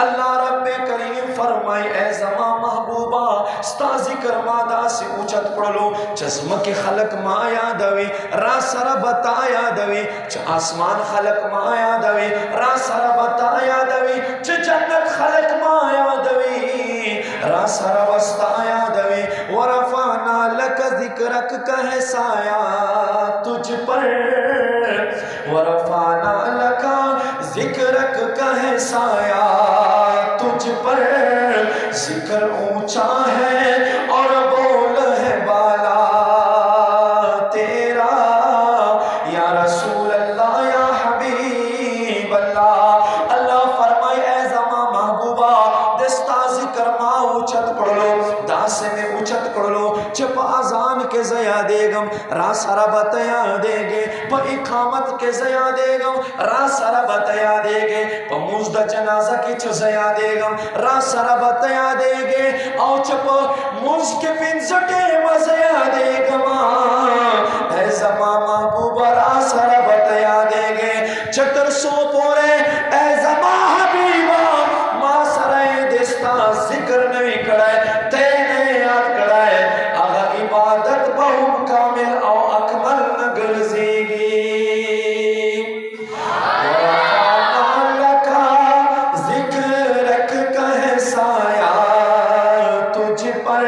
اللہ رب کریم فرمائی اے زما محبوبہ ستا ذکر مادا سے اوچت پڑلو چزم کے خلق ما یادوی را سر بتا یادوی چ آسمان خلق ما یادوی را سر بتا یادوی چ جنت خلق ما یادوی را سر وستا یادوی ورفعنا لک ذکرک کہے سایہ تجھ پر ورفعنا لک ذکرک کہے سایہ تجھ پر ذکر اونچا ہے اور بول ہے بالا تیرا یا رسول اللہ یا حبیب اللہ اللہ فرمائے اے زما محبوبہ دستا ذکر ما اوچت پڑھلو داسے میں اوچت پڑھلو چپ آزان کے زیا دے گم را سارا بتیا دے گے پا اقامت کے زیا دے گم را سارا بتیا دے گے پا موزد جنازہ کی چھ زیا دے گم را سارا بتیا دے گے او چپ موز کے پنزٹے مزیا دے گم اے زما محبوبہ را سارا بتیا دے گے چتر سو پورے اے زما حبیبہ ما سرائے دستا ذکر نوی کڑائے تینے یاد کڑائے آگا عبادت بہم کامل او اکمل نگر زیگی ورفعنا لکا ذکرک کہے سایہ تجھ پر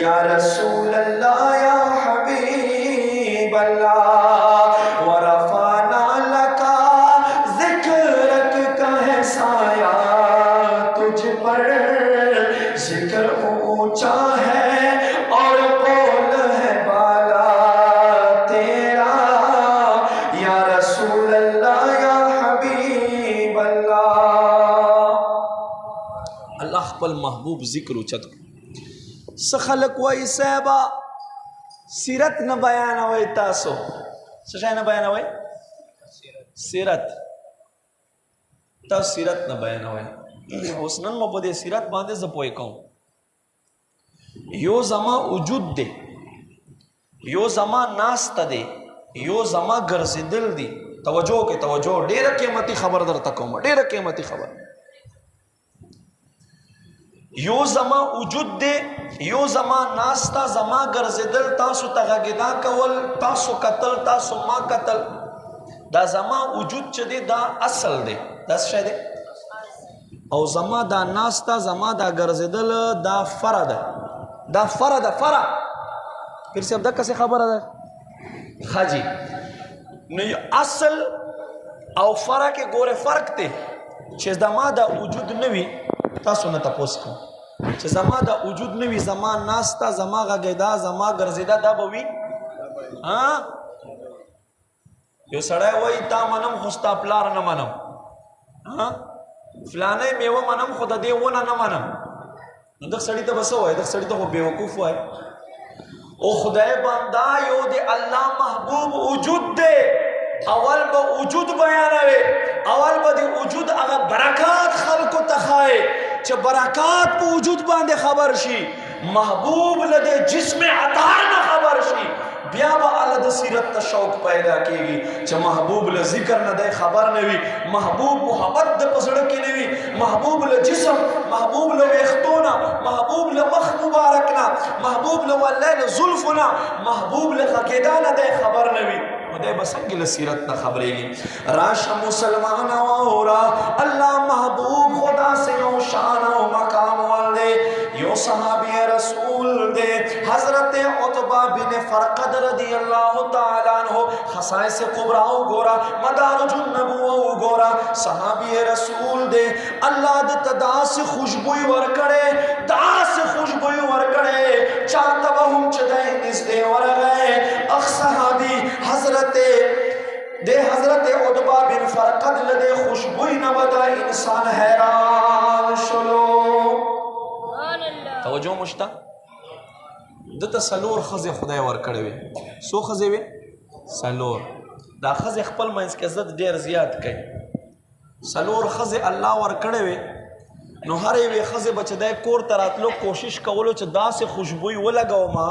یا رسول اللہ یا حبیب اللہ ورفعنا لکا ذکرک کہے سایہ تجھ پر ذکر اونچا ہے اور بول ہے بالا تیرا یا رسول اللہ یا حبیب اللہ اللہ پل محبوب ذکر اچت سخلق وائی صحبہ سیرت نہ بیان ہوئی تاسو سشای نہ بیان ہوئی سیرت تا سیرت نہ بیان ہوئی حسنن مبودے سیرت باندے زپوئی کون یو زما وجود دے یو زما ناست دے یو زما گرز دل دی توجہ کے توجہ دیر قیمتی خبر در تکوم دیر قیمتی خبر یو زما وجود دے یو زما ناستا زما گرز دل تاسو تغاگدا کول تاسو قتل تاسو ما قتل دا زما وجود چھ دے دا اصل دے دا شای دے او زما دا ناستا زما دا گرز دل دا فرد دا فرد فرد پھر سے اب دا کسی خبر ہے خاجی اصل او فرق کے گورے فرق تے چیز دا ما دا وجود نوی تاسو نتا پوس کن چیز دا ما دا وجود نوی زما ناستا زما غگیدا زما گرزیدا دا بوی یو سڑے وی تا منم خستا پلار نمانم فلانے میوہ منم خدا دے ونا نمانم دک سڑی تا بسو ہے دک سڑی تا وہ بیوقوف ہے او خدای بندہ یو دے اللہ محبوب وجود دے اول با وجود بیانوے اول با دے وجود اگر برکات خلقو تخائے چھ برکات پا وجود باندے خبر شی محبوب لدے جسم عطار نہ خبر شی بیا با علد سیرت تا شوق پیدا کی گی چھ محبوب لذکر نہ دے خبر نوی محبوب محبت دے پسڑکی نوی محبوب لجسم محبوب لویختونا محبوب لمخ مبارکنا محبوب لولیل ظلفنا محبوب لغگیدانا دے خبر نوی دے بسنگی لسیرت نہ خبرے گی راشا مسلمان وورا اللہ محبوب خدا سے یو شان و مقام والدے یو صحابی رسول دے حضرت عطبہ بن فرقد رضی اللہ تعالیٰ عنہ خصائص قبراؤ گورا مدارج النبوہ گورا صحابی رسول دے اللہ دے دا سے خوشبوئی ورکڑے دا سے خوشبوئی ورکڑے چاہتا ہم چدے نس دے ورگئے اخ صحابی حضرت حضرت عطبہ بن فرقد لدے خوشبوئی نبدا انسان حیران شلو توجہ مشتا دتا سلور خز خدای ور کڑوے سو خزے وے سلور دا خز خپل منس کے عزت دیر زیاد کئی سلور خز اللہ ور کڑوے نو ہر وی خز بچدای کور تراتلو کوشش کولو چ دا سے خوشبوئی ولگاو ما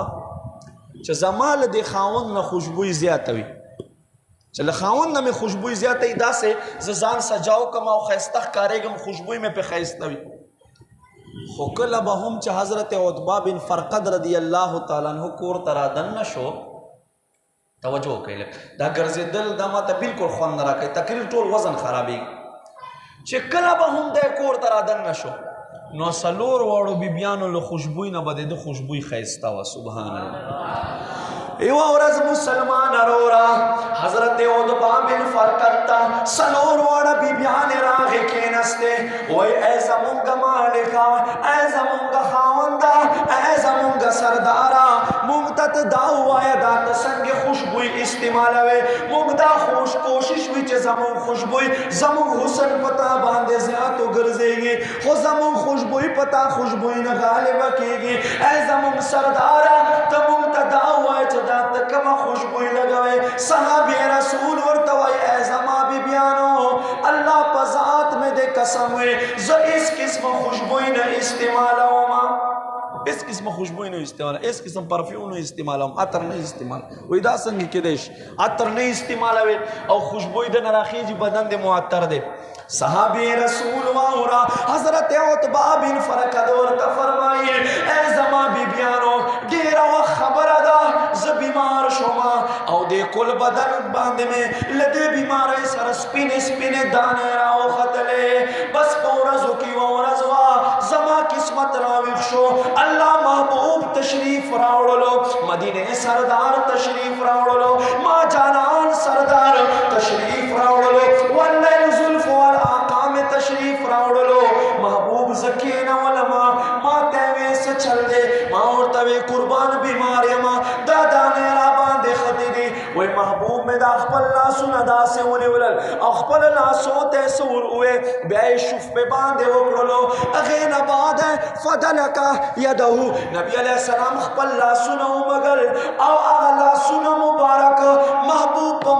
چ زمال دی خاون نہ خوشبوئی زیات وی چې له خاوند نه مې خوشبوئی زیاته وي داسې زه ځان سجاو کم او ښایسته ښکارېږم خوشبوئی مې پې ښایسته وي خو کله به هم چې حضرت عتبہ بن فرقد رضی الله تعالی عنہ کور ته رادننه شو توجه وکړئ دا ګرځېدل دا ماته بلکل خوند نه راکوي تقریر ټول وزن خرابېږي چې کله به هم دی کور ته رادننه شو نو څلور واړو بیبیانو له خوشبوئی نه به د ده خوشبوئی ښایسته وه سبحان الله یوه ورځ مسلمان رورا حضرت عتبہ بن فرقد ته څلور واړه بیبیانې راغې کېنستې وایي ای زمونږ مالکه ای زمونږ خاونده ای زمونږ سرداره مونږ ته ته دا ووایه دا ته څنګه خوشبوئی استعمالوې مونږ دا کوشش وي چې زمونږ خوشبوئی زمونږ حسن په تا باندې زیات وګرځېږي خو زمونږ خوشبوئی په تا خوشبوئی نه غالبه کېږي ای زمونږ سرداره ته مونږ ته دا ووایه چې دا ته کومه خوشبوئی لګوې صحابې رسول ورته وایي ای زما بیبیانو الله په ذات مې د قسم وي زه هېڅ قسمه خوشبوئی نه استعمالوم اس قسم خوشبوئی نه استعمال اس قسم پرفیوم نه استعمالوم عطر نه استعمال وای دا څنګه کېدای شي عطر نه استعمالوي او خوشبوئی د نه راخېږي بدن د معطر دی صحابی رسول واورا حضرت عتبہ بن فرقد ورته فرمایي ای زما بیبیانو ډېره وخت خبره ده زه بیمار شوم او د کل بدن باندې مې له دې بیمارۍ سره سپینې سپینې دانې راوختلې بس په ورځو کې یوه ورځ وه زما قسمت راویښ شو الله محبوب تشریف راوړلو مدینه سردار تشریف راوړلو ما جانان سردار تشریف راوړلو واللیل زلف والآقام تشریف راوړلو محبوب زکینا ولما ما ته وې څه چل دی ما ورته وې قربان بیمار یم دا دانې را باندې ختې دي وای محبوب مې دا خپل لاسونه داسې ونیولل او خپل لاسو ته څه ور ووې بیا یې شف پې باندې وکړلو هغې نه بعد فدلک یده نبی علیه السلام خپل لاسونه ومږل او هغه لاسونه مبارک محبوب په